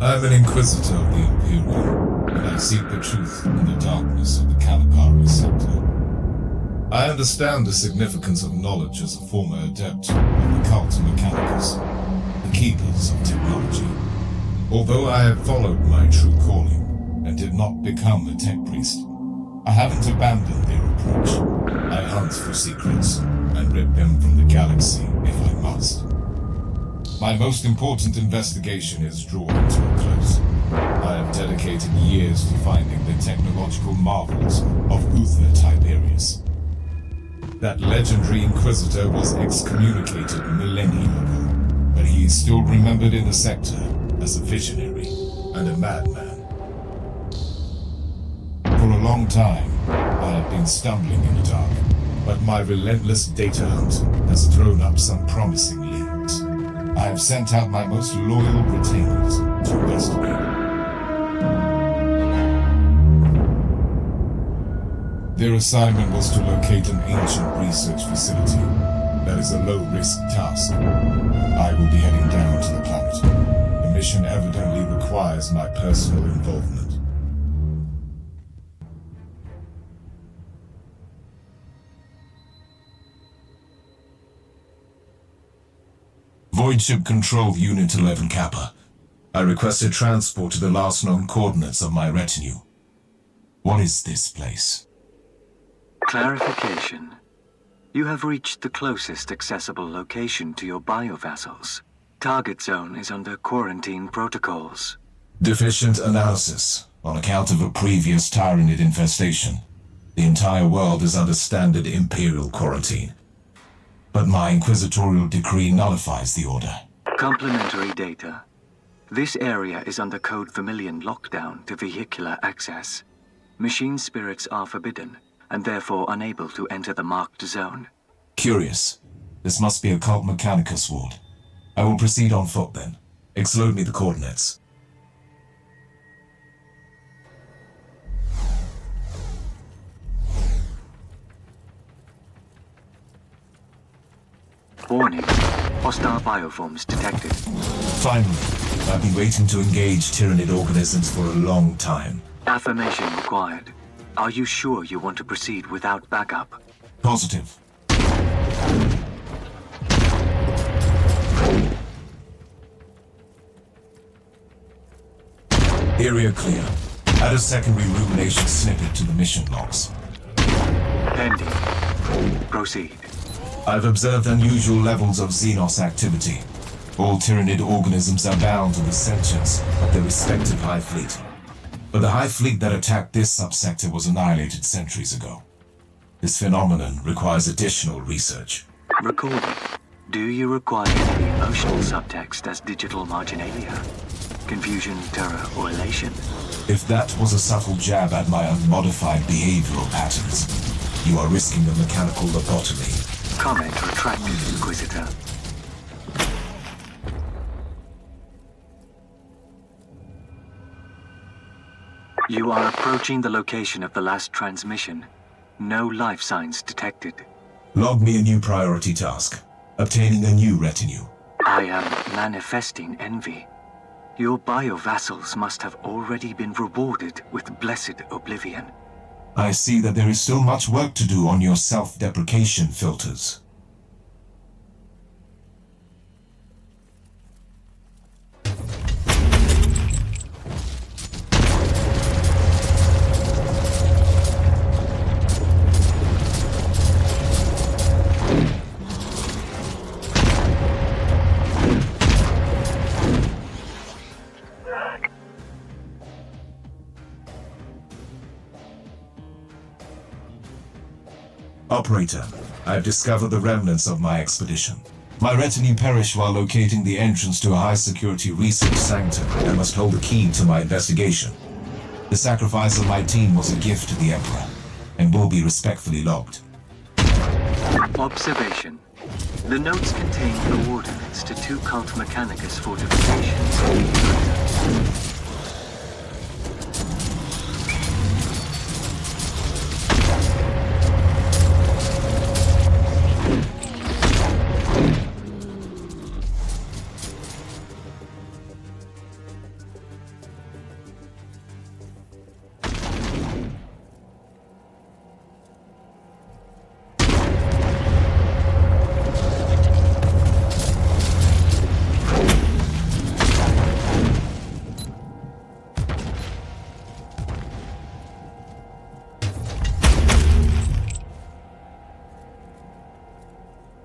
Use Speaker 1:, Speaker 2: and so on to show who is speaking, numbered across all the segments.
Speaker 1: I'm an Inquisitor of the Imperium, and I seek the truth in the darkness of the Caligari sector. I understand the significance of knowledge as a former adept of the Cult Mechanicus, the Keepers of Technology. Although I have followed my true calling, and did not become a tech priest, I haven't abandoned their approach. I hunt for secrets, and rip them from the galaxy if I must. My most important investigation is drawing to a close. I have dedicated years to finding the technological marvels of Uther Tiberius. That legendary Inquisitor was excommunicated millennia ago, but he is still remembered in the sector as a visionary and a madman. For a long time, I have been stumbling in the dark, but my relentless data hunt has thrown up some promising leads. I have sent out my most loyal retainers to investigate. Their assignment was to locate an ancient research facility. That is a low-risk task. I will be heading down to the planet. The mission evidently requires my personal involvement. Void Ship Control Unit 11 Kappa. I requested transport to the last known coordinates of my retinue. What is this place?
Speaker 2: Clarification. You have reached the closest accessible location to your biovassals. Target zone is under quarantine protocols.
Speaker 1: Deficient analysis on account of a previous Tyranid infestation. The entire world is under standard Imperial quarantine. But my Inquisitorial decree nullifies the order.
Speaker 2: Complementary data. This area is under Code Vermilion lockdown to vehicular access. Machine spirits are forbidden, and therefore unable to enter the marked zone.
Speaker 1: Curious. This must be a Cult Mechanicus ward. I will proceed on foot then. Exload me the coordinates.
Speaker 2: Warning. Hostile bioforms detected.
Speaker 1: Finally, I've been waiting to engage Tyranid organisms for a long time.
Speaker 2: Affirmation required. Are you sure you want to proceed without backup?
Speaker 1: Positive. Area clear. Add a secondary rumination snippet to the mission logs.
Speaker 2: Pending. Proceed.
Speaker 1: I've observed unusual levels of Xenos activity. All Tyranid organisms are bound to the sentience of their respective High Fleet. But the High Fleet that attacked this subsector was annihilated centuries ago. This phenomenon requires additional research.
Speaker 2: Recording. Do you require any emotional subtext as digital marginalia? Confusion, terror, or elation?
Speaker 1: If that was a subtle jab at my unmodified behavioral patterns, you are risking a mechanical lobotomy.
Speaker 2: Comment retracted, Inquisitor. You are approaching the location of the last transmission. No life signs detected.
Speaker 1: Log me a new priority task. Obtaining a new retinue.
Speaker 2: I am manifesting envy. Your biovassals must have already been rewarded with blessed oblivion.
Speaker 1: I see that there is still much work to do on your self-deprecation filters. Operator, I have discovered the remnants of my expedition. My retinue perished while locating the entrance to a high-security research sanctum and must hold the key to my investigation. The sacrifice of my team was a gift to the Emperor, and will be respectfully logged.
Speaker 2: Observation. The notes contain coordinates to 2 Cult Mechanicus fortifications.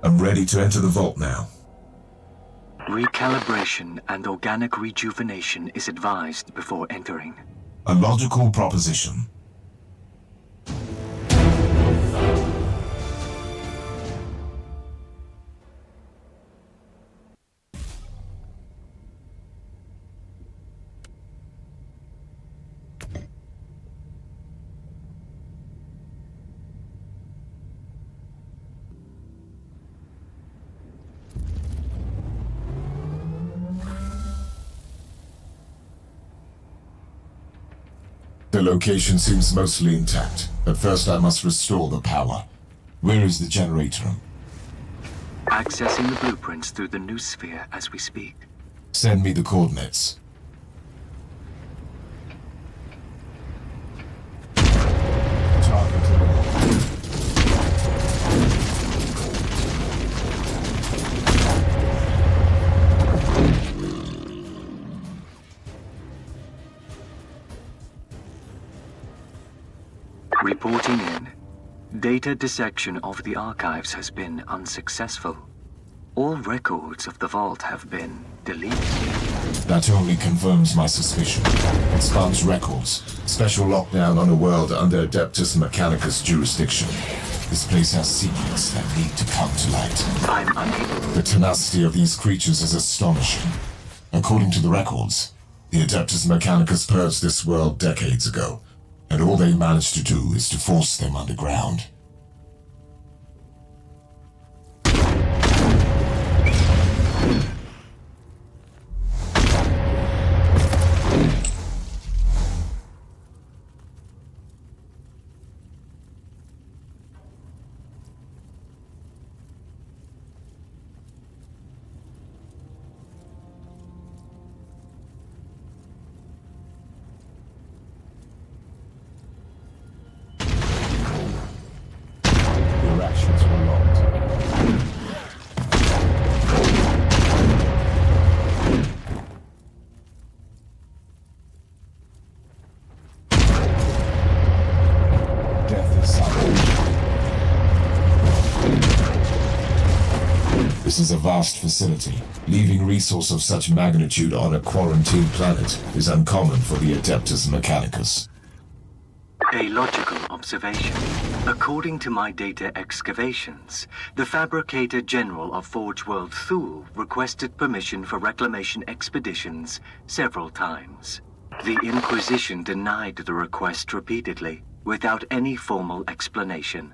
Speaker 1: I'm ready to enter the vault now.
Speaker 2: Recalibration and organic rejuvenation is advised before entering.
Speaker 1: A logical proposition. The location seems mostly intact, but first I must restore the power. Where is the generator?
Speaker 2: Accessing the blueprints through the new sphere as we speak.
Speaker 1: Send me the coordinates. Target eliminated.
Speaker 2: Reporting in. Data dissection of the archives has been unsuccessful. All records of the vault have been deleted.
Speaker 1: That only confirms my suspicion. Expunge records. Special lockdown on a world under Adeptus Mechanicus jurisdiction. This place has secrets that need to come to light.
Speaker 2: I'm unable.
Speaker 1: The tenacity of these creatures is astonishing. According to the records, the Adeptus Mechanicus purged this world decades ago, and all they managed to do is to force them underground. Your actions were logged. Death is silent. This is a vast facility. Leaving resource of such magnitude on a quarantined planet is uncommon for the Adeptus Mechanicus.
Speaker 2: A logical observation. According to my data excavations, the Fabricator General of Forge World Thule requested permission for reclamation expeditions several times. The Inquisition denied the request repeatedly, without any formal explanation.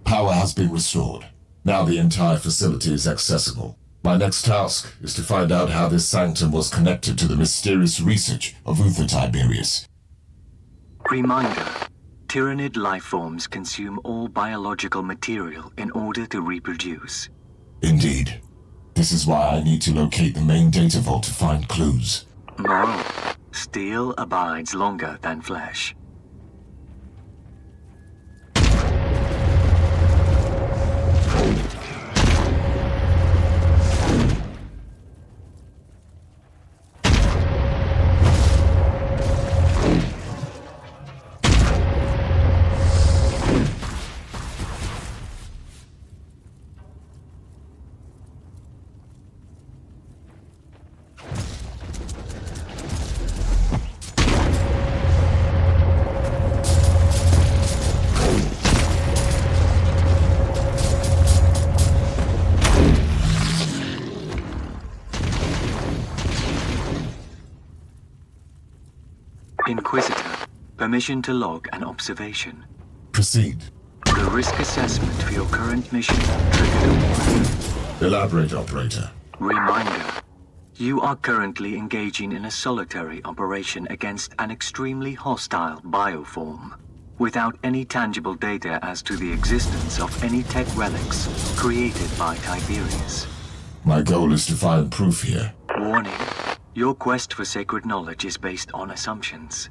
Speaker 2: Power has been restored. Now the entire facility is accessible. My next task is to find out how this sanctum was connected to the mysterious research of Uther Tiberius. Reminder. Tyrannid lifeforms consume all biological material in order to reproduce.
Speaker 1: Indeed. This is why I need to locate the main data vault to find clues.
Speaker 2: Moral. Steel abides longer than flesh. Inquisitor, permission to log an observation.
Speaker 1: Proceed.
Speaker 2: The risk assessment for your current mission triggered a warning.
Speaker 1: Elaborate, Operator.
Speaker 2: Reminder. You are currently engaging in a solitary operation against an extremely hostile bioform, without any tangible data as to the existence of any tech relics created by Tiberius.
Speaker 1: My goal is to find proof here.
Speaker 2: Warning. Your quest for sacred knowledge is based on assumptions.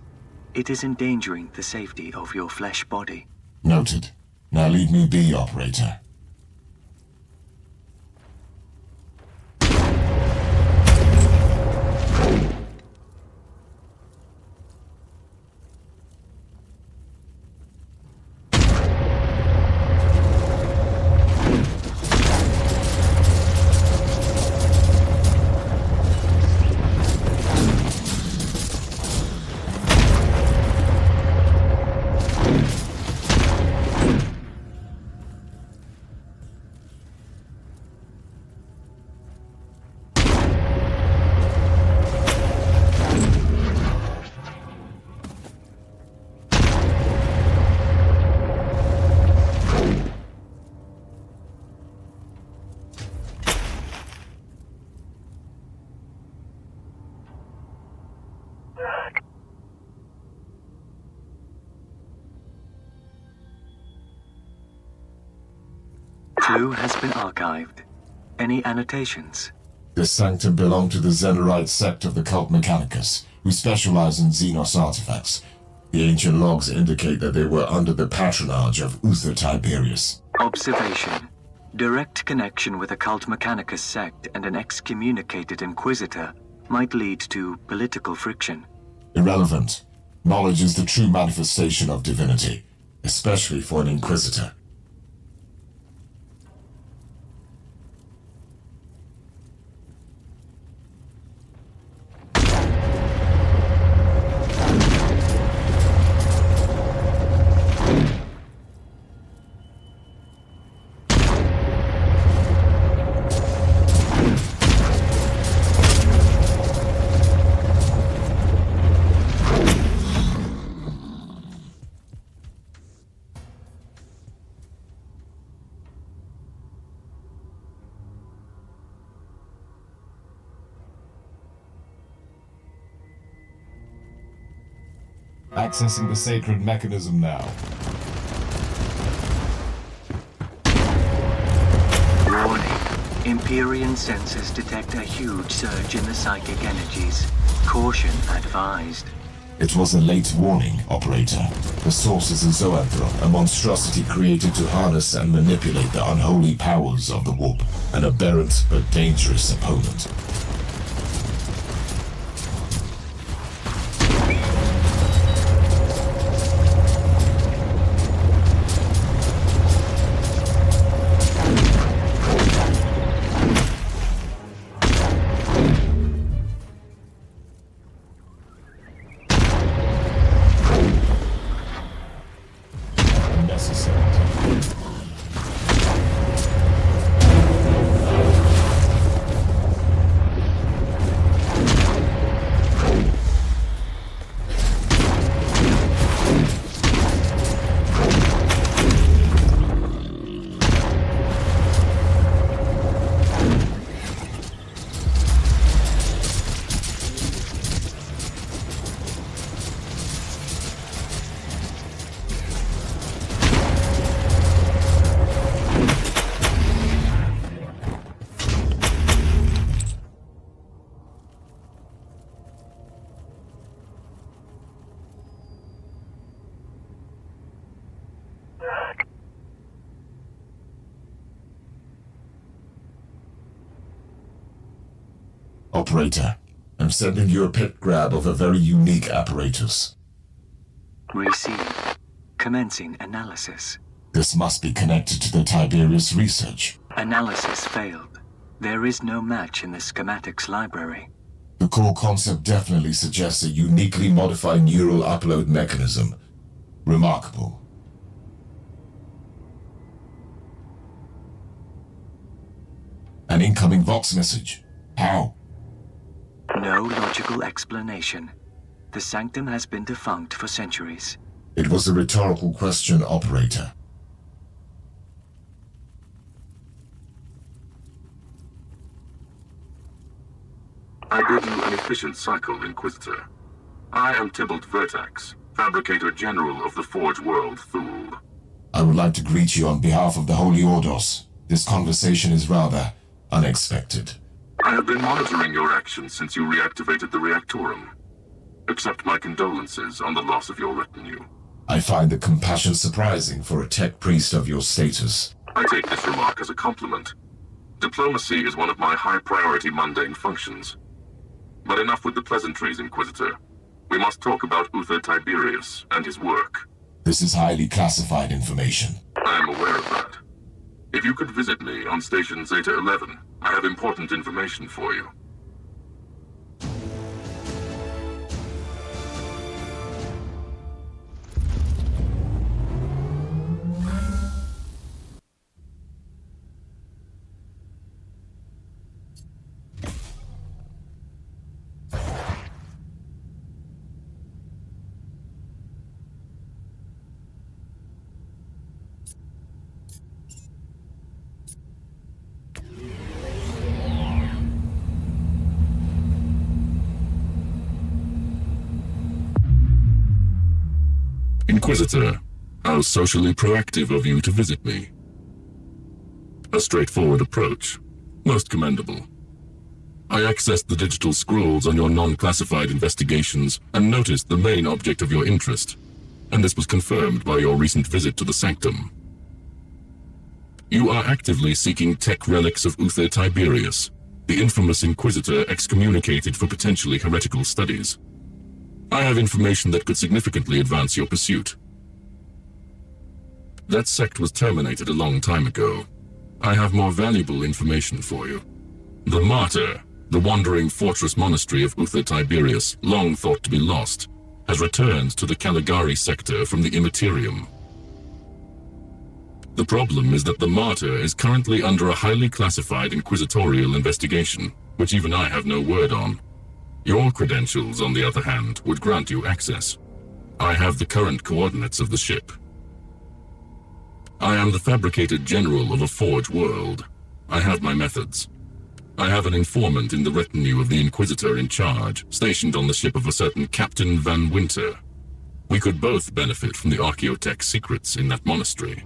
Speaker 2: It is endangering the safety of your flesh body.
Speaker 1: Noted. Now leave me be, Operator.
Speaker 2: Clue has been archived. Any annotations?
Speaker 1: This sanctum belonged to the Zenerite sect of the cult Mechanicus, who specialize in Xenos artifacts. The ancient logs indicate that they were under the patronage of Uther Tiberius.
Speaker 2: Observation. Direct connection with a cult Mechanicus sect and an excommunicated Inquisitor might lead to political friction.
Speaker 1: Irrelevant. Knowledge is the true manifestation of divinity, especially for an Inquisitor. Accessing the sacred mechanism now.
Speaker 2: Warning. Empyrean sensors detect a huge surge in the psychic energies. Caution advised.
Speaker 1: It was a late warning, Operator. The source is a zoanthrope, a monstrosity created to harness and manipulate the unholy powers of the warp. An aberrant but dangerous opponent. Operator, I'm sending you a pit grab of a very unique apparatus.
Speaker 2: Receive. Commencing analysis.
Speaker 1: This must be connected to the Tiberius research.
Speaker 2: Analysis failed. There is no match in the schematics library.
Speaker 1: The core concept definitely suggests a uniquely modified neural upload mechanism. Remarkable. An incoming Vox message. How?
Speaker 2: No logical explanation. The sanctum has been defunct for centuries.
Speaker 1: It was a rhetorical question, Operator.
Speaker 3: I bid you an efficient cycle, Inquisitor. I am Tybalt Vertax, Fabricator General of the Forge World, Thule.
Speaker 1: I would like to greet you on behalf of the Holy Ordos. This conversation is rather unexpected.
Speaker 3: I have been monitoring your actions since you reactivated the Reactorum. Accept my condolences on the loss of your retinue.
Speaker 1: I find the compassion surprising for a tech priest of your status.
Speaker 3: I take this remark as a compliment. Diplomacy is one of my high-priority mundane functions. But enough with the pleasantries, Inquisitor. We must talk about Uther Tiberius and his work.
Speaker 1: This is highly classified information.
Speaker 3: I am aware of that. If you could visit me on Station Zeta 11, I have important information for you. Inquisitor, how socially proactive of you to visit me. A straightforward approach. Most commendable. I accessed the digital scrolls on your non-classified investigations and noticed the main object of your interest, and this was confirmed by your recent visit to the Sanctum. You are actively seeking tech relics of Uther Tiberius, the infamous Inquisitor excommunicated for potentially heretical studies. I have information that could significantly advance your pursuit. That sect was terminated a long time ago. I have more valuable information for you. The Martyr, the wandering fortress monastery of Uther Tiberius, long thought to be lost, has returned to the Caligari sector from the Immaterium. The problem is that the Martyr is currently under a highly classified inquisitorial investigation, which even I have no word on. Your credentials, on the other hand, would grant you access. I have the current coordinates of the ship. I am the Fabricator General of a Forge World. I have my methods. I have an informant in the retinue of the Inquisitor in charge, stationed on the ship of a certain Captain Van Winter. We could both benefit from the Archaeotech secrets in that monastery.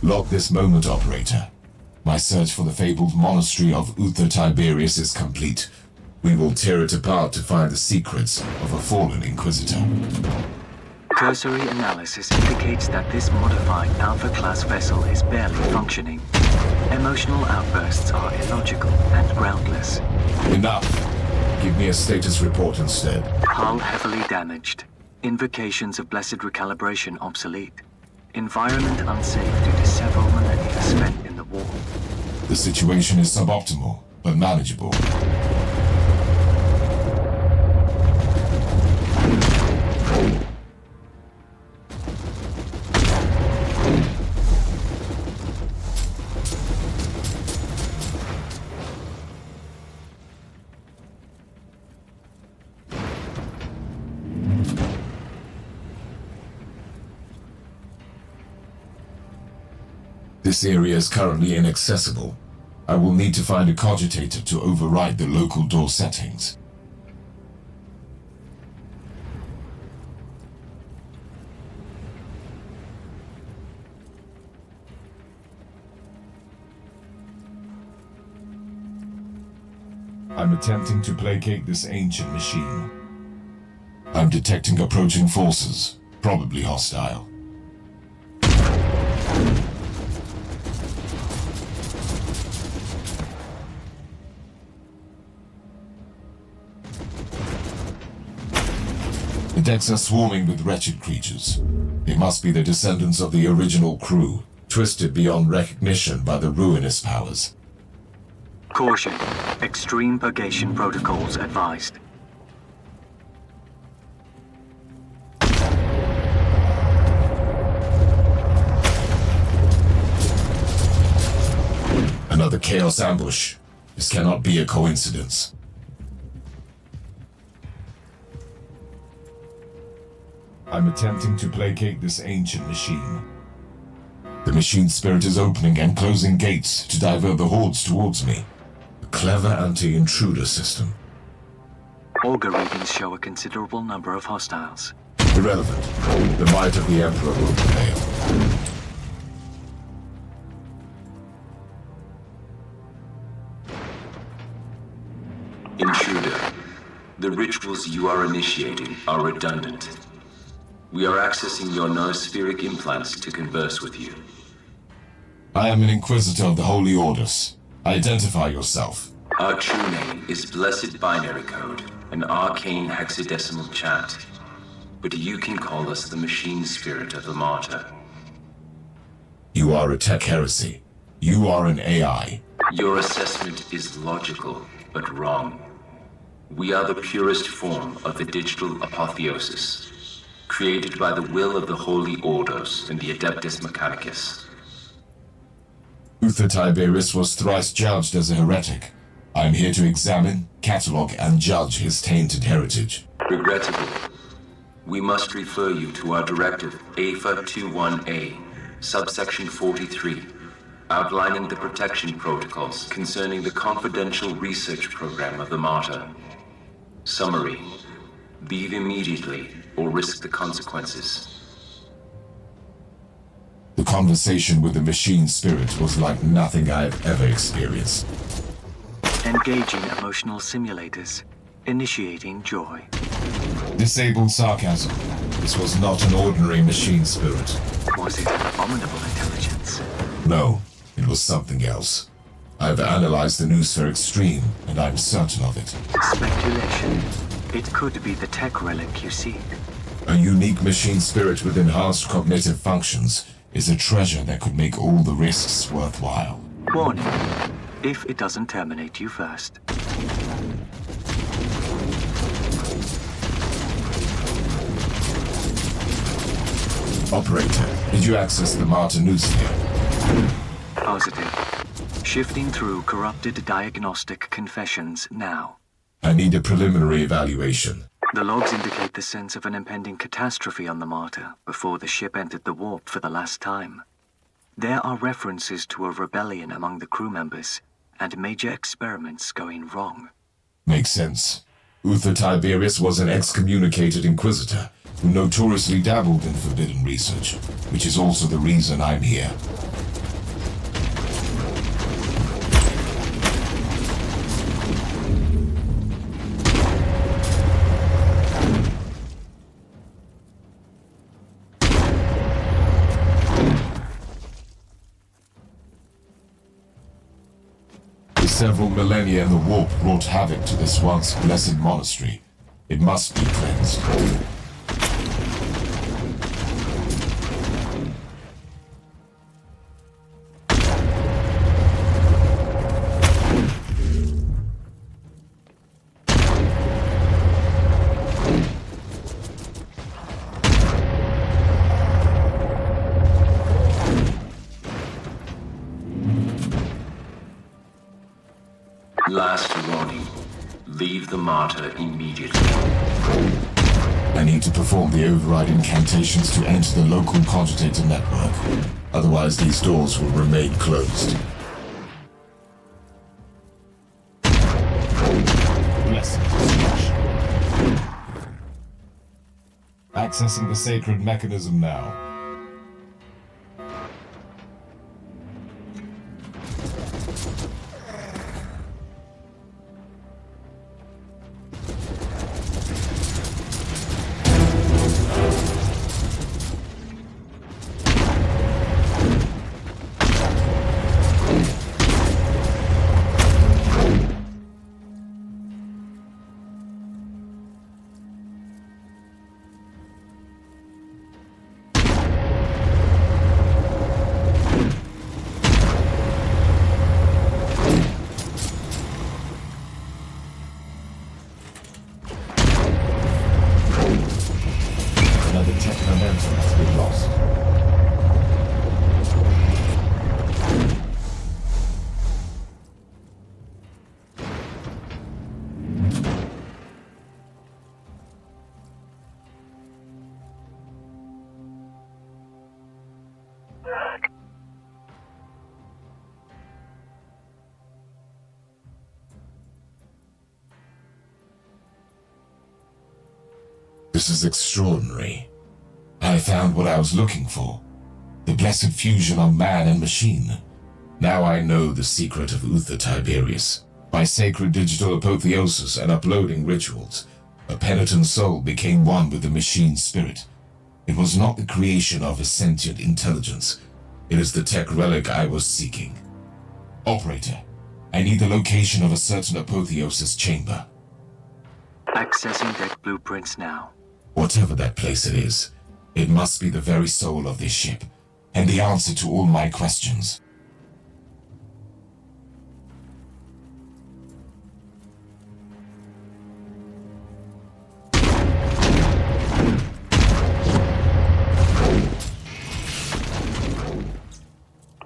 Speaker 1: Log this moment, Operator. My search for the fabled monastery of Uther Tiberius is complete. We will tear it apart to find the secrets of a fallen Inquisitor.
Speaker 2: Cursory analysis indicates that this modified Alpha-class vessel is barely functioning. Emotional outbursts are illogical and groundless.
Speaker 1: Enough. Give me a status report instead.
Speaker 2: Hull heavily damaged. Invocations of blessed recalibration obsolete. Environment unsafe due to several millennia spent in the war.
Speaker 1: The situation is suboptimal, but manageable. This area is currently inaccessible. I will need to find a cogitator to override the local door settings. I'm attempting to placate this ancient machine. I'm detecting approaching forces, probably hostile. The decks are swarming with wretched creatures. They must be the descendants of the original crew, twisted beyond recognition by the ruinous powers.
Speaker 2: Caution. Extreme purgation protocols advised.
Speaker 1: Another Chaos ambush. This cannot be a coincidence. I'm attempting to placate this ancient machine. The machine spirit is opening and closing gates to divert the hordes towards me. A clever anti-intruder system.
Speaker 2: Augur readings show a considerable number of hostiles.
Speaker 1: Irrelevant. The might of the Emperor will prevail.
Speaker 4: Intruder, the rituals you are initiating are redundant. We are accessing your noospheric implants to converse with you.
Speaker 1: I am an Inquisitor of the Holy Orders. Identify yourself.
Speaker 4: Our true name is Blessed Binary Code, an arcane hexadecimal chant. But you can call us the machine spirit of the Martyr.
Speaker 1: You are a tech heresy. You are an AI.
Speaker 4: Your assessment is logical, but wrong. We are the purest form of the digital apotheosis, created by the will of the Holy Orders and the Adeptus Mechanicus.
Speaker 1: Uther Tiberius was thrice judged as a heretic. I am here to examine, catalogue, and judge his tainted heritage.
Speaker 4: Regrettably, we must refer you to our directive AFA 21A, subsection 43, outlining the protection protocols concerning the confidential research program of the Martyr. Summary: leave immediately or risk the consequences.
Speaker 1: The conversation with the machine spirit was like nothing I have ever experienced.
Speaker 2: Engaging emotional simulators. Initiating joy.
Speaker 1: Disabled sarcasm. This was not an ordinary machine spirit.
Speaker 2: Was it an abominable intelligence?
Speaker 1: No, it was something else. I've analyzed the noosphere extreme, and I'm certain of it.
Speaker 2: Speculation. It could be the tech relic you seek.
Speaker 1: A unique machine spirit with enhanced cognitive functions is a treasure that could make all the risks worthwhile.
Speaker 2: Warning. If it doesn't terminate you first.
Speaker 1: Operator, did you access the Martyr noosphere?
Speaker 2: Positive. Shifting through corrupted diagnostic confessions now.
Speaker 1: I need a preliminary evaluation.
Speaker 2: The logs indicate the sense of an impending catastrophe on the Martyr before the ship entered the warp for the last time. There are references to a rebellion among the crew members and major experiments going wrong.
Speaker 1: Makes sense. Uther Tiberius was an excommunicated Inquisitor who notoriously dabbled in forbidden research, which is also the reason I'm here. Several millennia in the warp wrought havoc to this once blessed monastery. It must be cleansed.
Speaker 4: Last warning. Leave the Martyr immediately.
Speaker 1: I need to perform the override incantations to enter the local cogitator network. Otherwise, these doors will remain closed. Accessing the sacred mechanism now. This is extraordinary. I found what I was looking for. The blessed fusion of man and machine. Now I know the secret of Uther Tiberius. By sacred digital apotheosis and uploading rituals, a penitent soul became one with the machine spirit. It was not the creation of a sentient intelligence. It is the tech relic I was seeking. Operator, I need the location of a certain apotheosis chamber.
Speaker 2: Accessing deck blueprints now.
Speaker 1: Whatever that place it is, it must be the very soul of this ship, and the answer to all my questions.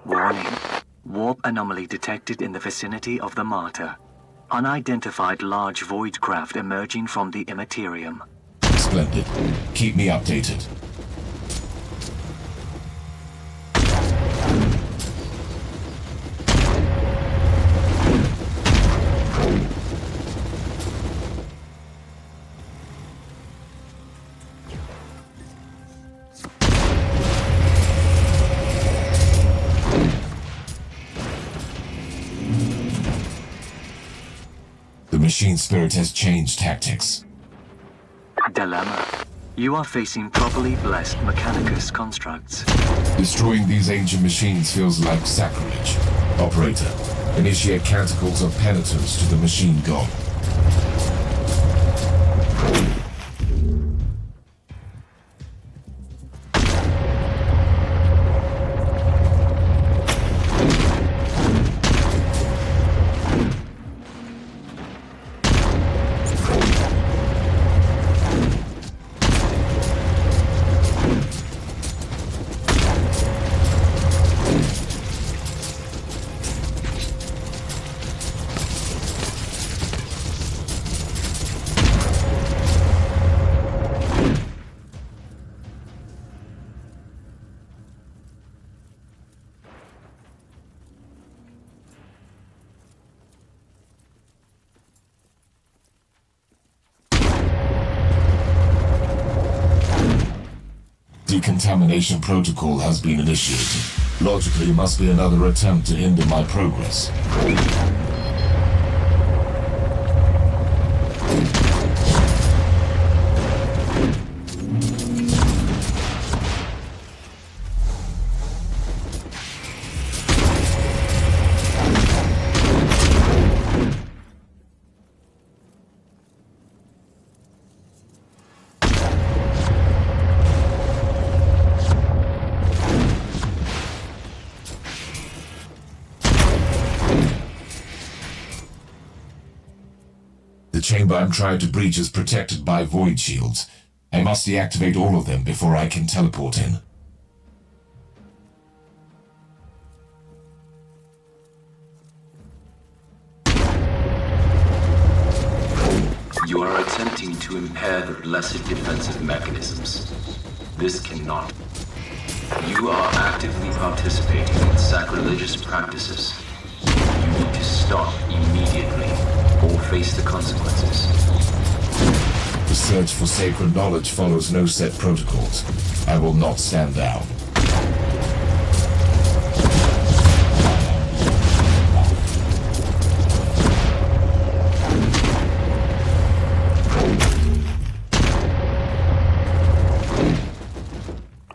Speaker 2: Warning. Warp anomaly detected in the vicinity of the Martyr. Unidentified large void craft emerging from the immaterium.
Speaker 1: Splendid. Keep me updated. The machine spirit has changed tactics.
Speaker 2: Dilemma. You are facing properly blessed Mechanicus constructs.
Speaker 1: Destroying these ancient machines feels like sacrilege. Operator, initiate canticles of penitence to the machine god. Decontamination protocol has been initiated. Logically, it must be another attempt to hinder my progress. The chamber I'm trying to breach is protected by void shields. I must deactivate all of them before I can teleport in.
Speaker 4: You are attempting to impair the blessed defensive mechanisms. This cannot. You are actively participating in sacrilegious practices. You need to stop immediately, or face the consequences.
Speaker 1: The search for sacred knowledge follows no set protocols. I will not stand down.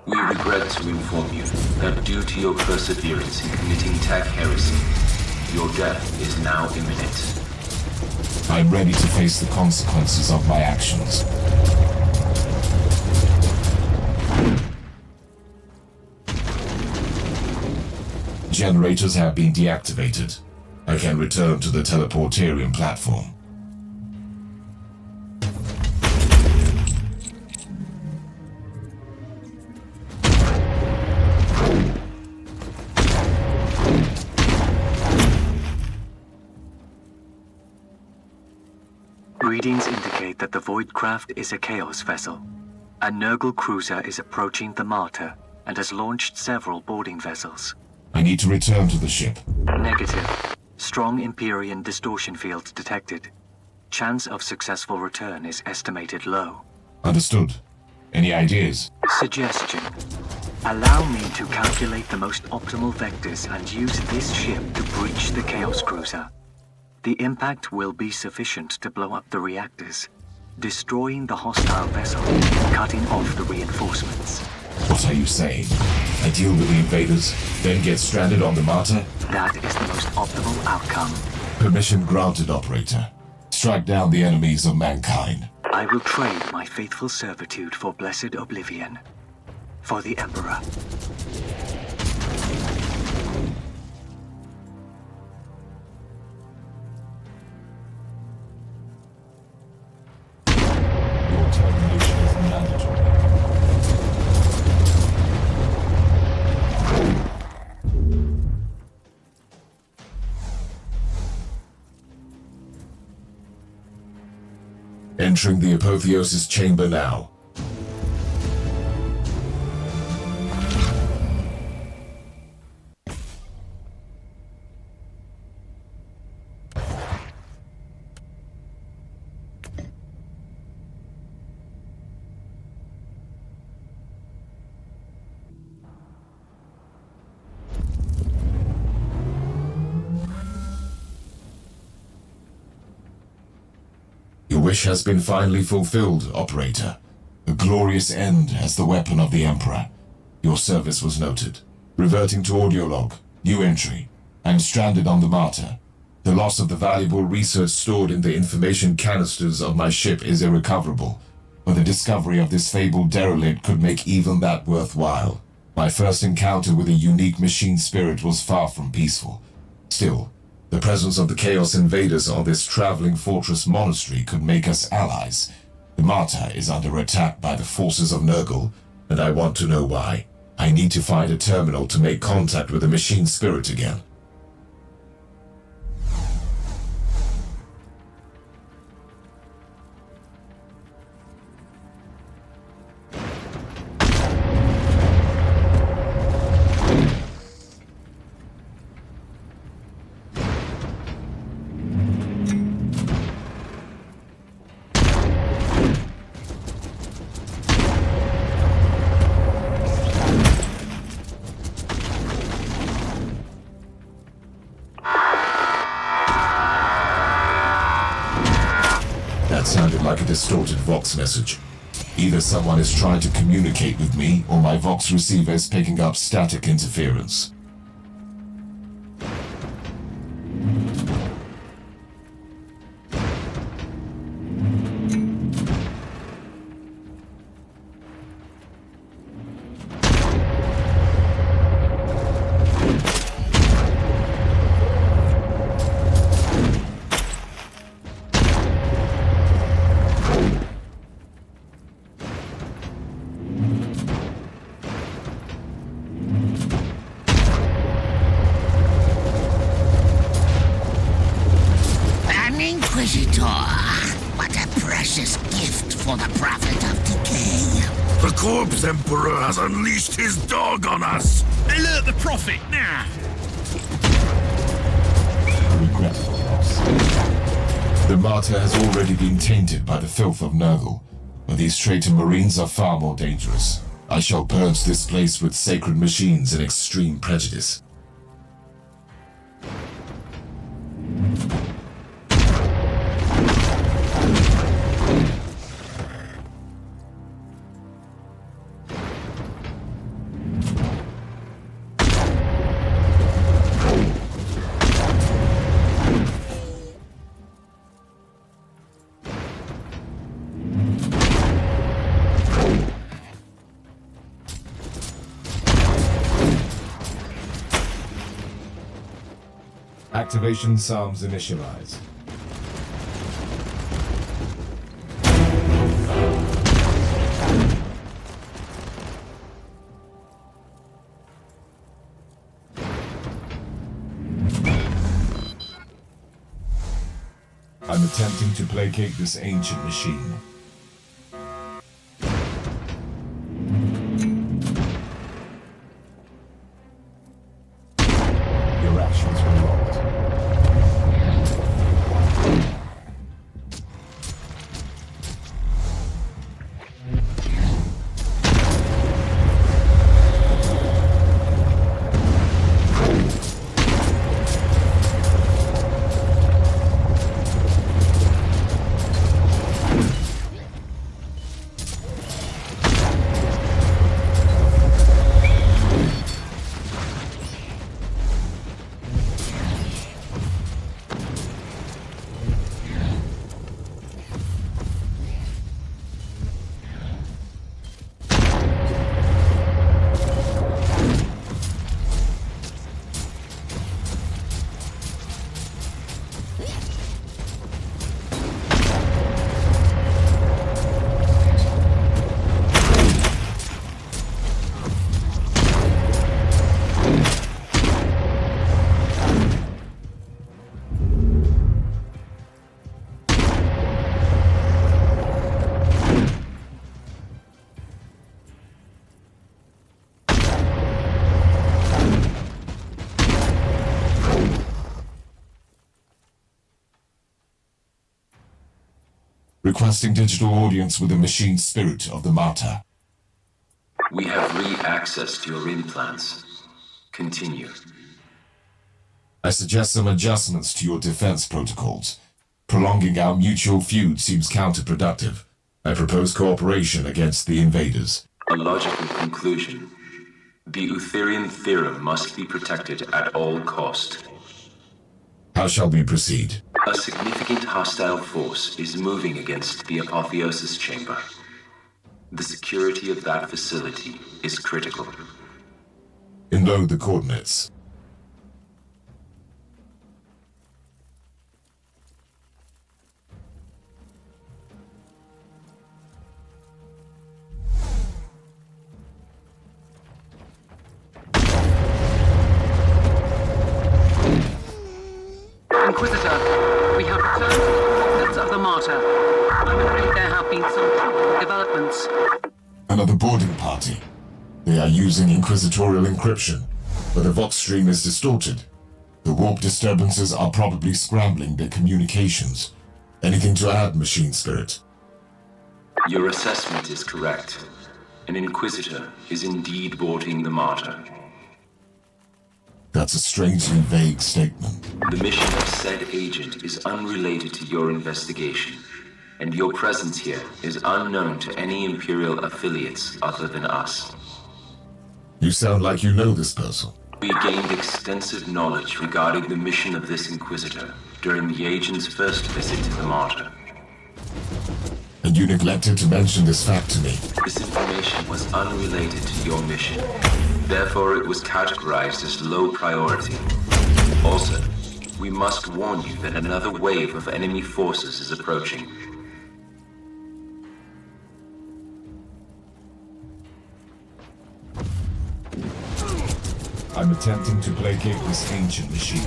Speaker 4: We regret to inform you that due to your perseverance in committing tech heresy, your death is now imminent.
Speaker 1: I'm ready to face the consequences of my actions. Generators have been deactivated. I can return to the teleportarium platform.
Speaker 2: Readings indicate that the Void Craft is a Chaos vessel. A Nurgle cruiser is approaching the Martyr, and has launched several boarding vessels.
Speaker 1: I need to return to the ship.
Speaker 2: Negative. Strong Empyrean distortion fields detected. Chance of successful return is estimated low.
Speaker 1: Understood. Any ideas?
Speaker 2: Suggestion. Allow me to calculate the most optimal vectors and use this ship to breach the Chaos Cruiser. The impact will be sufficient to blow up the reactors, destroying the hostile vessel, cutting off the reinforcements.
Speaker 1: What are you saying? I deal with the invaders, then get stranded on the Martyr?
Speaker 2: That is the most optimal outcome.
Speaker 1: Permission granted, Operator. Strike down the enemies of mankind.
Speaker 2: I will trade my faithful servitude for blessed oblivion. For the Emperor.
Speaker 1: Your termination is mandatory. Entering the Apotheosis chamber now. Your wish has been finally fulfilled, Operator. A glorious end as the weapon of the Emperor. Your service was noted. Reverting to audio log. New entry. I'm stranded on the Martyr. The loss of the valuable research stored in the information canisters of my ship is irrecoverable, but the discovery of this fabled derelict could make even that worthwhile. My first encounter with a unique machine spirit was far from peaceful. Still, the presence of the Chaos Invaders on this traveling fortress monastery could make us allies. The Martyr is under attack by the forces of Nurgle, and I want to know why. I need to find a terminal to make contact with the machine spirit again. Sounded like a distorted Vox message. Either someone is trying to communicate with me, or my Vox receiver is picking up static interference.
Speaker 5: Inquisitor, what a precious gift for the Prophet of Decay.
Speaker 6: The Corpse Emperor has unleashed his dog on us!
Speaker 7: Alert the Prophet now!
Speaker 1: Regretful loss. The Martyr has already been tainted by the filth of Nurgle, but these traitor Marines are far more dangerous. I shall purge this place with sacred machines and extreme prejudice. Activation Psalms initialized. I'm attempting to placate this ancient machine. requesting digital audience with the machine spirit of the Martyr.
Speaker 4: We have re-accessed your implants. Continue.
Speaker 1: I suggest some adjustments to your defense protocols. Prolonging our mutual feud seems counterproductive. I propose cooperation against the invaders.
Speaker 4: A logical conclusion. The Utherian theorem must be protected at all cost.
Speaker 1: How shall we proceed?
Speaker 4: A significant hostile force is moving against the Apotheosis Chamber. The security of that facility is critical.
Speaker 1: Enload the coordinates.
Speaker 8: Inquisitor, we have returned to the coordinates of the Martyr. I'm afraid there have been some developments.
Speaker 1: Another boarding party. They are using inquisitorial encryption, but the Vox stream is distorted. The warp disturbances are probably scrambling their communications. Anything to add, Machine Spirit?
Speaker 4: Your assessment is correct. An Inquisitor is indeed boarding the Martyr.
Speaker 1: That's a strangely vague statement.
Speaker 4: The mission of said agent is unrelated to your investigation, and your presence here is unknown to any Imperial affiliates other than us.
Speaker 1: You sound like you know this person.
Speaker 4: We gained extensive knowledge regarding the mission of this Inquisitor during the agent's first visit to the Martyr.
Speaker 1: And you neglected to mention this fact to me.
Speaker 4: This information was unrelated to your mission. Therefore, it was categorized as low priority. Also, we must warn you that another wave of enemy forces is approaching.
Speaker 1: I'm attempting to placate this ancient machine.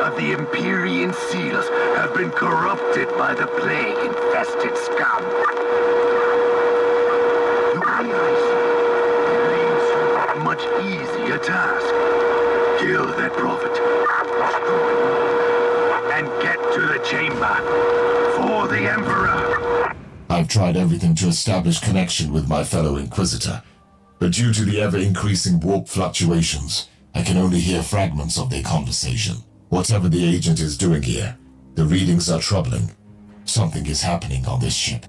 Speaker 6: Of the Empyrean seals have been corrupted by the plague-infested scum. You realize it leaves you a much easier task. Kill that prophet. And get to the chamber. For the Emperor.
Speaker 1: I've tried everything to establish connection with my fellow Inquisitor, but due to the ever-increasing warp fluctuations, I can only hear fragments of their conversation. Whatever the agent is doing here, the readings are troubling. Something is happening on this ship.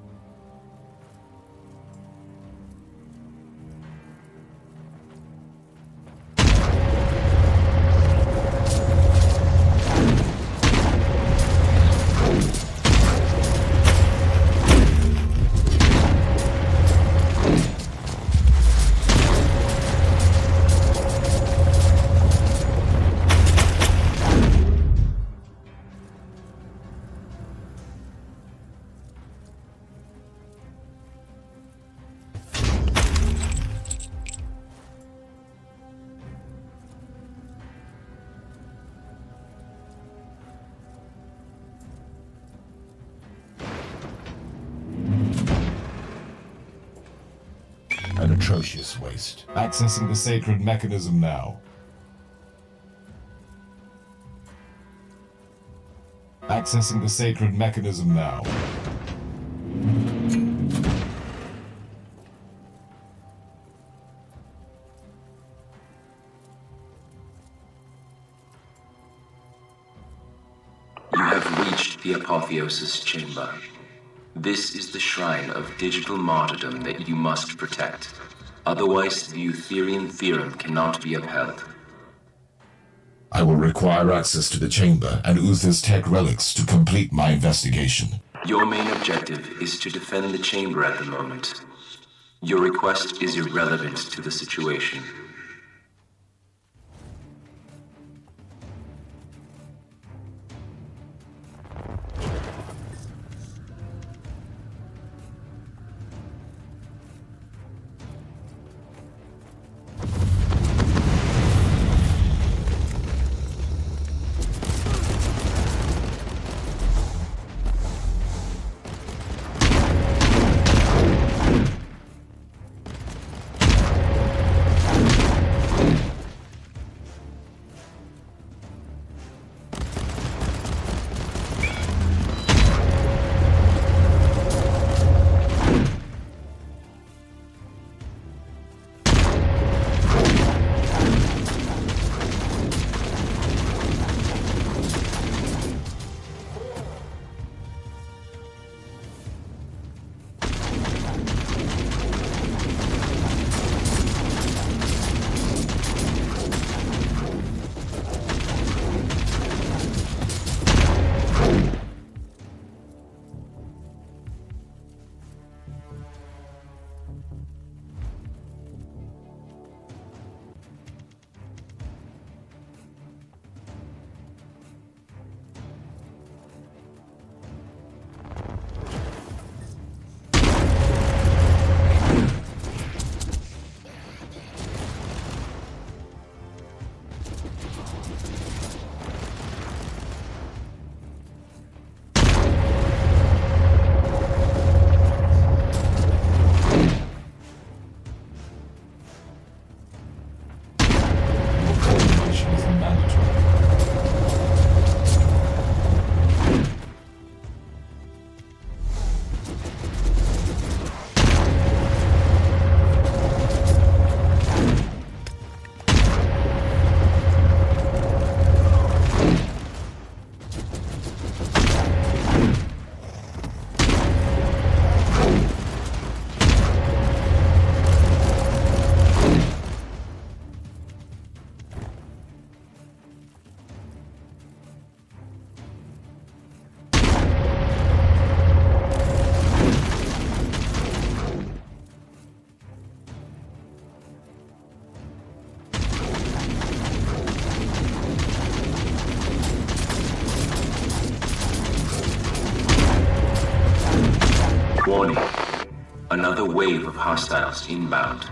Speaker 1: An atrocious waste. Accessing the sacred mechanism now. Accessing the sacred mechanism now.
Speaker 4: You have reached the Apotheosis Chamber. This is the shrine of digital martyrdom that you must protect. Otherwise, the Utherian theorem cannot be upheld.
Speaker 1: I will require access to the chamber and Uther's tech relics to complete my investigation.
Speaker 4: Your main objective is to defend the chamber at the moment. Your request is irrelevant to the situation. another wave of hostiles inbound.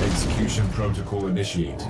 Speaker 1: Execution protocol initiated.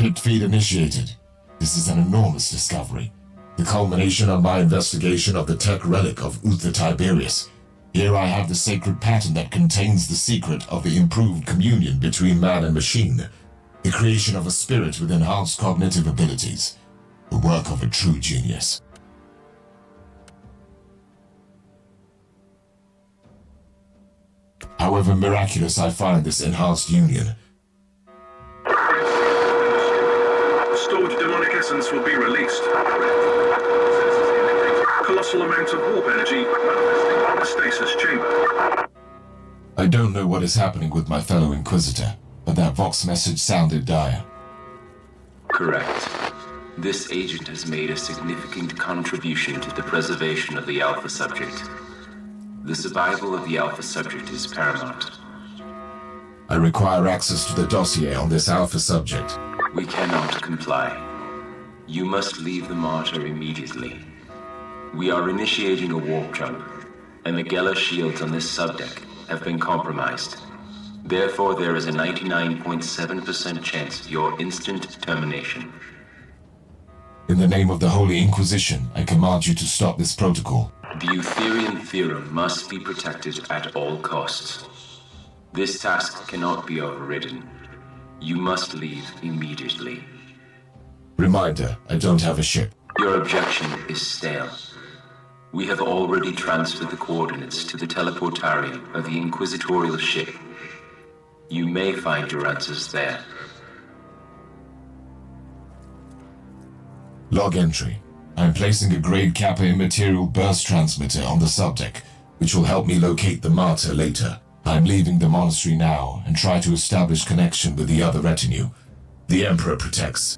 Speaker 9: Pit feed initiated. This is an enormous discovery. The culmination of my investigation of the tech relic of Uther Tiberius. Here I have the sacred pattern that contains the secret of the improved communion between man and machine. The creation of a spirit with enhanced cognitive abilities. The work of a true genius. However miraculous I find this enhanced union,
Speaker 10: stored demonic essence will be released. Colossal amount of warp energy manifesting in the stasis chamber.
Speaker 9: I don't know what is happening with my fellow Inquisitor, but that Vox message sounded dire.
Speaker 4: Correct. This agent has made a significant contribution to the preservation of the Alpha subject. The survival of the Alpha subject is paramount.
Speaker 9: I require access to the dossier on this Alpha subject.
Speaker 4: We cannot comply. You must leave the Martyr immediately. We are initiating a warp jump, and the Geller shields on this subdeck have been compromised. Therefore, there is a 99.7% chance of your instant termination.
Speaker 9: In the name of the Holy Inquisition, I command you to stop this protocol.
Speaker 4: The Eutherian Theorem must be protected at all costs. This task cannot be overridden. You must leave immediately.
Speaker 9: Reminder, I don't have a ship.
Speaker 4: Your objection is stale. We have already transferred the coordinates to the teleportarium of the Inquisitorial ship. You may find your answers there.
Speaker 9: Log entry. I am placing a grade Kappa immaterial burst transmitter on the subdeck, which will help me locate the Martyr later. I am leaving the monastery now and try to establish connection with the other retinue. The Emperor protects.